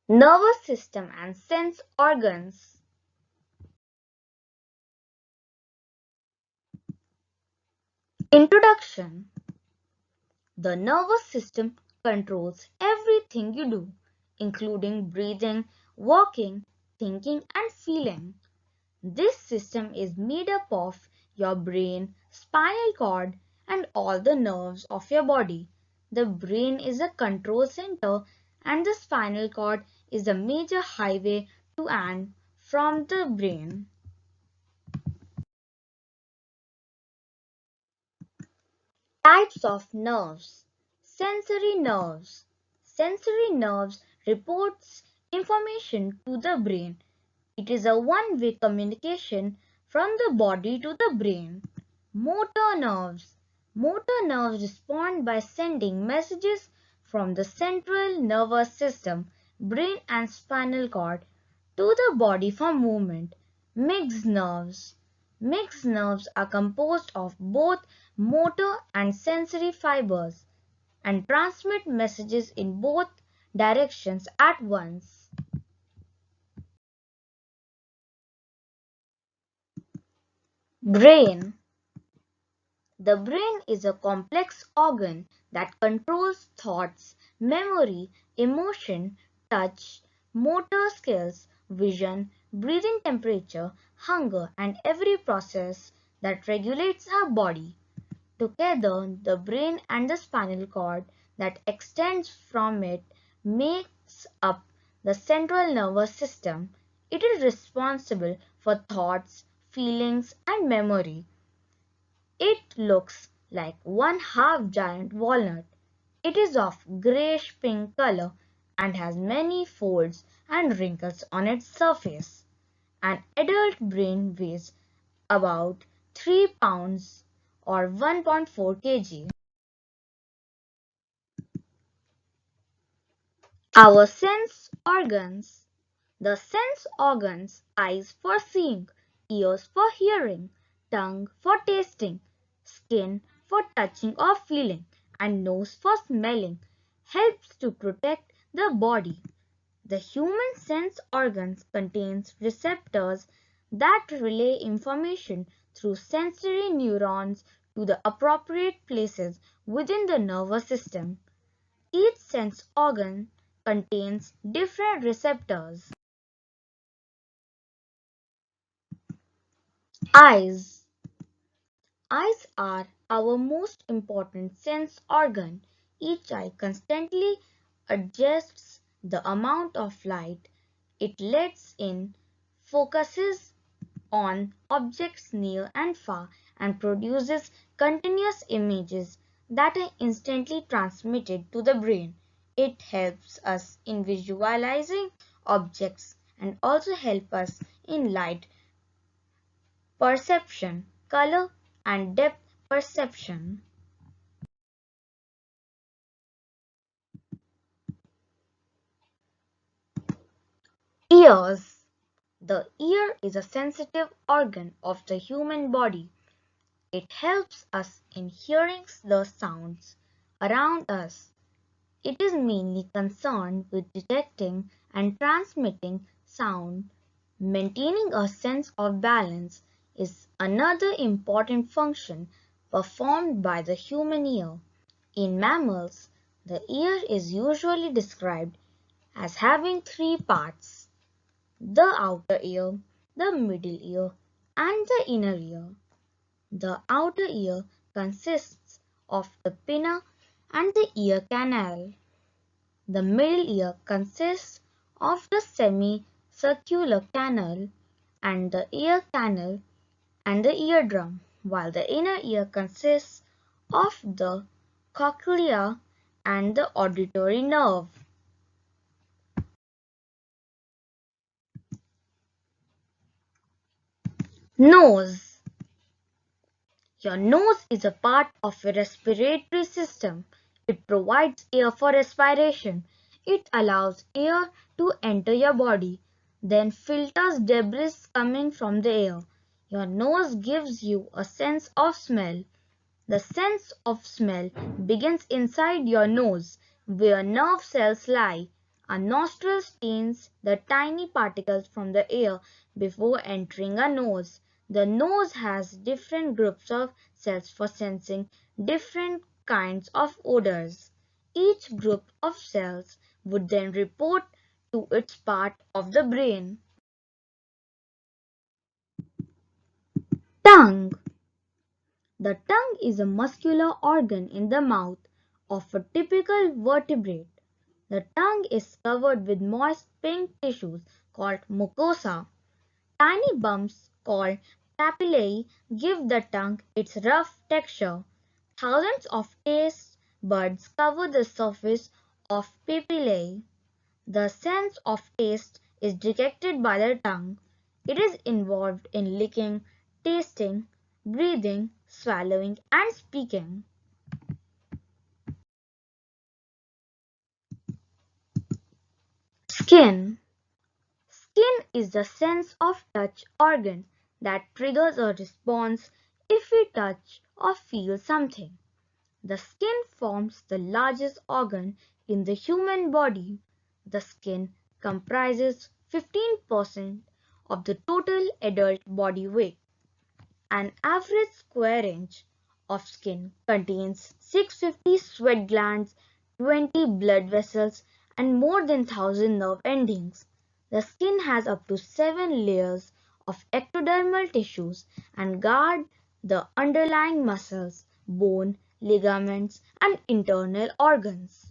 Nervous system and sense organs. Introduction. The nervous system controls everything you do, including breathing, walking, thinking, and feeling. This system is made up of your brain, spinal cord, and all the nerves of your body. The brain is a control center, and the spinal cord is a major highway to and from the brain. Types of nerves. Sensory nerves. Sensory nerves reports information to the brain. It is a one-way communication from the body to the brain. Motor nerves. Motor nerves respond by sending messages from the central nervous system, brain and spinal cord to the body for movement. Mixed nerves. Mixed nerves are composed of both motor and sensory fibers and transmit messages in both directions at once. Brain. The brain is a complex organ that controls thoughts, memory, emotion, touch, motor skills, vision, breathing temperature, hunger, and every process that regulates our body. Together, the brain and the spinal cord that extends from it makes up the central nervous system. It is responsible for thoughts, feelings, and memory. It looks like one half giant walnut. It is of grayish pink color and has many folds and wrinkles on its surface. An adult brain weighs about 3 pounds or 1.4 kg. Our sense organs. The sense organs: eyes for seeing, ears for hearing, tongue for tasting, skin for touching or feeling, and nose for smelling, helps to protect the body. The human sense organs contains receptors that relay information through sensory neurons to the appropriate places within the nervous system. Each sense organ contains different receptors. Eyes. Eyes are our most important sense organ. Each eye constantly adjusts the amount of light it lets in, focuses on objects near and far, and produces continuous images that are instantly transmitted to the brain. It helps us in visualizing objects and also help us in light perception, color, and depth perception. Ears. The ear is a sensitive organ of the human body. It helps us in hearing the sounds around us. It is mainly concerned with detecting and transmitting sound. Maintaining a sense of balance is another important function performed by the human ear. In mammals, the ear is usually described as having three parts: the outer ear, the middle ear, and the inner ear. The outer ear consists of the pinna and the ear canal. The middle ear consists of the semicircular canal and the ear canal and the eardrum, while the inner ear consists of the cochlea and the auditory nerve. Nose. Your nose is a part of your respiratory system. It provides air for respiration. It allows air to enter your body, then filters debris coming from the air. Your nose gives you a sense of smell. The sense of smell begins inside your nose, where nerve cells lie. A nostril stains the tiny particles from the air before entering a nose. The nose has different groups of cells for sensing different kinds of odors. Each group of cells would then report to its part of the brain. Tongue. The tongue is a muscular organ in the mouth of a typical vertebrate. The tongue is covered with moist pink tissues called mucosa. Tiny bumps called papillae give the tongue its rough texture. Thousands of taste buds cover the surface of papillae. The sense of taste is detected by the tongue. It is involved in licking, tasting, breathing, swallowing, and speaking. Skin. Skin is the sense of touch organ that triggers a response if we touch or feel something. The skin forms the largest organ in the human body. The skin comprises 15% of the total adult body weight. An average square inch of skin contains 650 sweat glands, 20 blood vessels, and more than 1,000 nerve endings. The skin has up to 7 layers of ectodermal tissues and guard the underlying muscles, bone, ligaments, and internal organs.